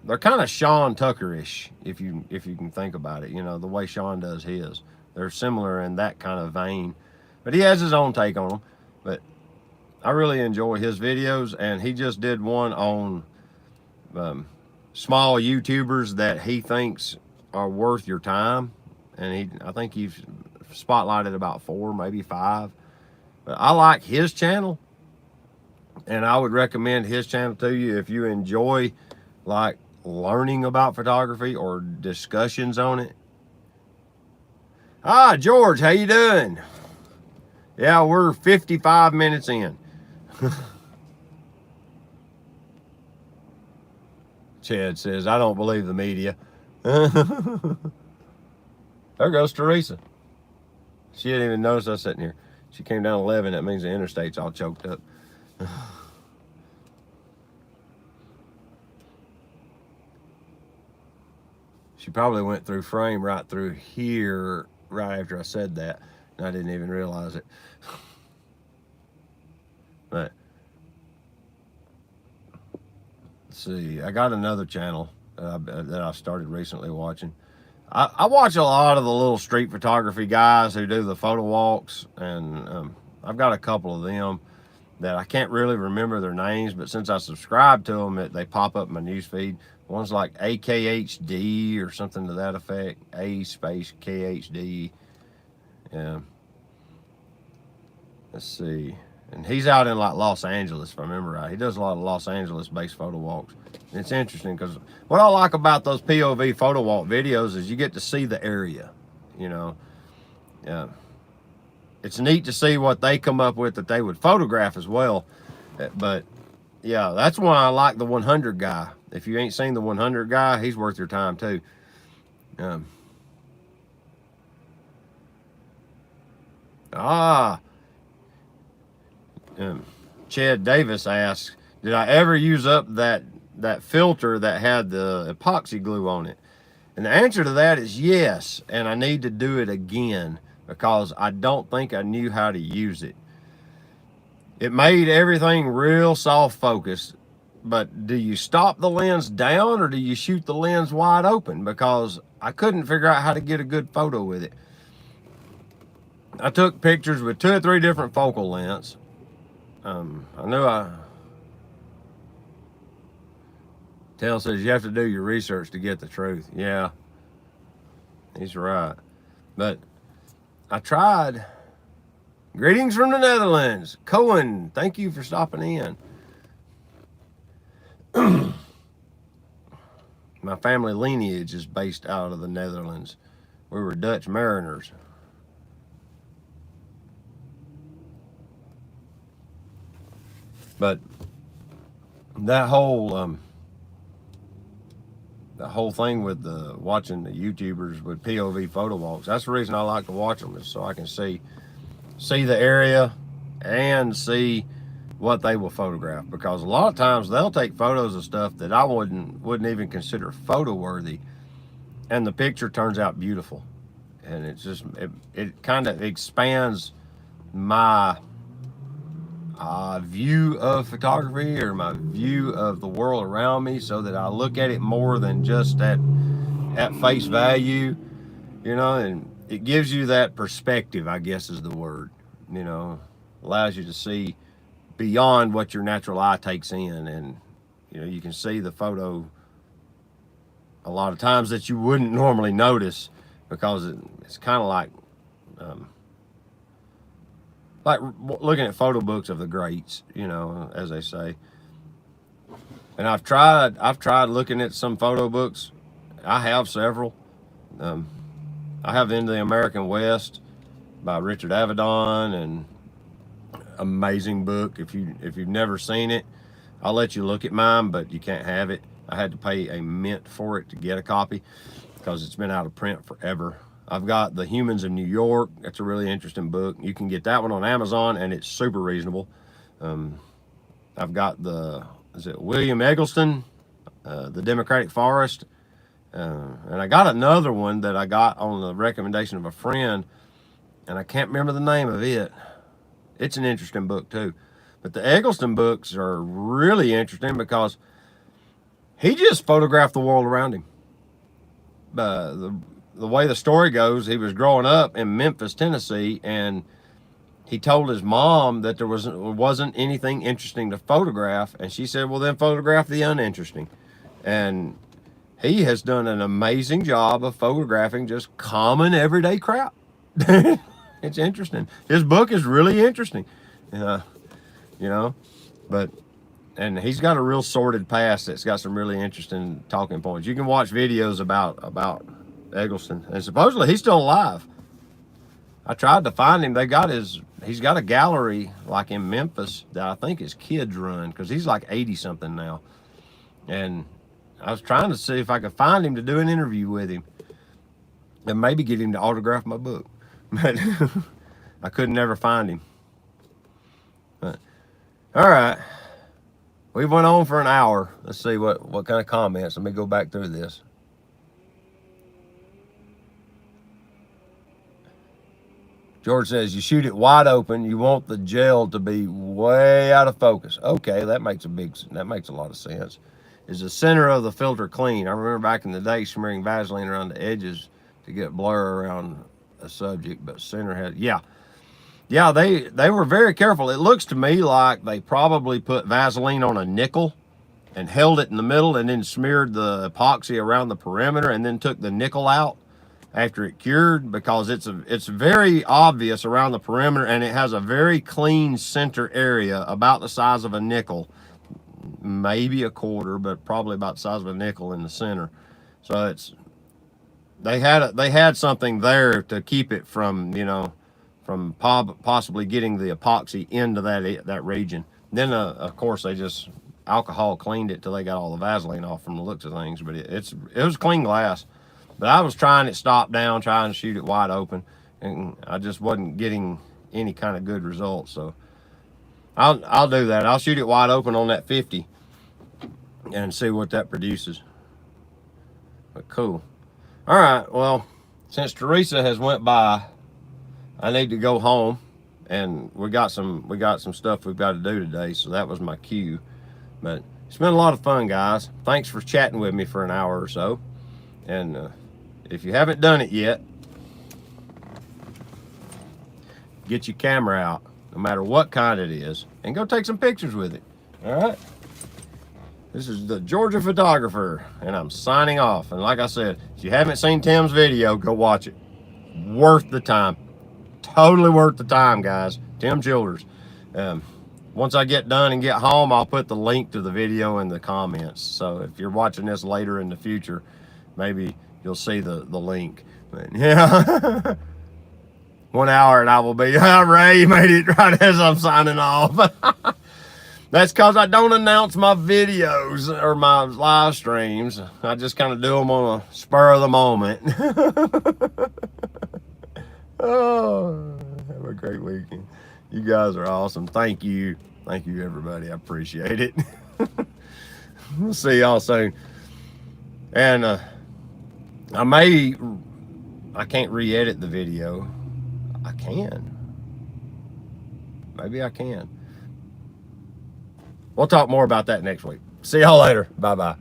they're kind of Sean Tucker-ish, if you can think about it, you know, the way Sean does his. They're similar in that kind of vein, but he has his own take on them. But I really enjoy his videos, and he just did one on small YouTubers that he thinks are worth your time, and I think he's spotlighted about 4, maybe 5. But I like his channel, and I would recommend his channel to you if you enjoy like learning about photography or discussions on it. George, how you doing? Yeah, we're 55 minutes in. Chad says, I don't believe the media. There goes Teresa. She didn't even notice us sitting here. She came down 11. That means the interstate's all choked up. She probably went through frame right through here right after I said that, and I didn't even realize it. But let's see, I got another channel that I started recently watching. I watch a lot of the little street photography guys who do the photo walks, and I've got a couple of them that I can't really remember their names, but since I subscribe to them, they pop up in my newsfeed. One's like AKHD or something to that effect. A_KHD. Yeah. Let's see. And he's out in like Los Angeles, if I remember right. He does a lot of Los Angeles-based photo walks. And it's interesting because what I like about those POV photo walk videos is you get to see the area, you know. Yeah. It's neat to see what they come up with that they would photograph as well. But yeah, that's why I like the 100 guy. If you ain't seen the 100 guy, he's worth your time too. Chad Davis asks, did I ever use up that filter that had the epoxy glue on it? And the answer to that is yes, and I need to do it again because I don't think I knew how to use it. It made everything real soft focused, but do you stop the lens down or do you shoot the lens wide open? Because I couldn't figure out how to get a good photo with it. I took pictures with 2 or 3 different focal lengths. Tell says you have to do your research to get the truth. Yeah, he's right. But I tried. Greetings from the Netherlands. Cohen, thank you for stopping in. My family lineage is based out of the Netherlands. We were Dutch mariners. But that whole thing with watching the YouTubers with POV photo walks, that's the reason I like to watch them, is so I can see the area and see what they will photograph, because a lot of times they'll take photos of stuff that I wouldn't even consider photo worthy, and the picture turns out beautiful. And it's just it kind of expands my view of photography, or my view of the world around me, so that I look at it more than just at face value, you know. And it gives you that perspective, I guess is the word, you know. Allows you to see beyond what your natural eye takes in, and you know, you can see the photo a lot of times that you wouldn't normally notice, because it's kind of like looking at photo books of the greats, you know, as they say. And I've tried looking at some photo books. I have several. I have Into the American West by Richard Avedon, and amazing book. If you've never seen it, I'll let you look at mine, but you can't have it. I had to pay a mint for it to get a copy because it's been out of print forever. I've got The Humans of New York. That's a really interesting book. You can get that one on Amazon, and it's super reasonable. I've got William Eggleston, The Democratic Forest. And I got another one that I got on the recommendation of a friend, and I can't remember the name of it. It's an interesting book too. But the Eggleston books are really interesting because he just photographed the world around him. The way the story goes, he was growing up in Memphis, Tennessee, and he told his mom that there wasn't anything interesting to photograph, and she said, well, then photograph the uninteresting. And he has done an amazing job of photographing just common everyday crap. It's interesting. His book is really interesting, you know, and he's got a real sordid past that's got some really interesting talking points. You can watch videos about Eggleston, and supposedly he's still alive. I tried to find him. He's got a gallery like in Memphis that I think his kids run, because he's like 80 something now. And I was trying to see if I could find him to do an interview with him and maybe get him to autograph my book. But I couldn't never find him. But, all right. We went on for an hour. Let's see what kind of comments. Let me go back through this. George says, you shoot it wide open. You want the gel to be way out of focus. Okay, that makes a lot of sense. Is the center of the filter clean? I remember back in the day smearing Vaseline around the edges to get blur around a subject, but center had, yeah, they were very careful. It looks to me like they probably put Vaseline on a nickel and held it in the middle and then smeared the epoxy around the perimeter and then took the nickel out after it cured, because it's very obvious around the perimeter, and it has a very clean center area about the size of a nickel, maybe a quarter, but probably about the size of a nickel in the center. So they had something there to keep it from, you know, from possibly getting the epoxy into that region. Then of course they just alcohol cleaned it till they got all the Vaseline off from the looks of things. But it was clean glass. But I was trying it stop down, trying to shoot it wide open, and I just wasn't getting any kind of good results. So I'll do that. I'll shoot it wide open on that 50 and see what that produces. But cool. All right. Well, since Teresa has went by, I need to go home, and we got some stuff we've got to do today. So that was my cue. But it's been a lot of fun, guys. Thanks for chatting with me for an hour or so. And if you haven't done it yet, get your camera out, no matter what kind it is, and go take some pictures with it. All right? This is the Georgia Photographer, and I'm signing off. And like I said, if you haven't seen Tim's video, go watch it. Worth the time. Totally worth the time, guys. Tim Gilders. Once I get done and get home, I'll put the link to the video in the comments. So if you're watching this later in the future, maybe you'll see the link. But yeah. 1 hour and I will be, Ray, you made it right as I'm signing off. That's because I don't announce my videos or my live streams. I just kind of do them on a spur of the moment. Oh, have a great weekend. You guys are awesome. Thank you. Thank you, everybody. I appreciate it. We'll see y'all soon. And I can't re-edit the video. I can. Maybe I can. We'll talk more about that next week. See y'all later. Bye-bye.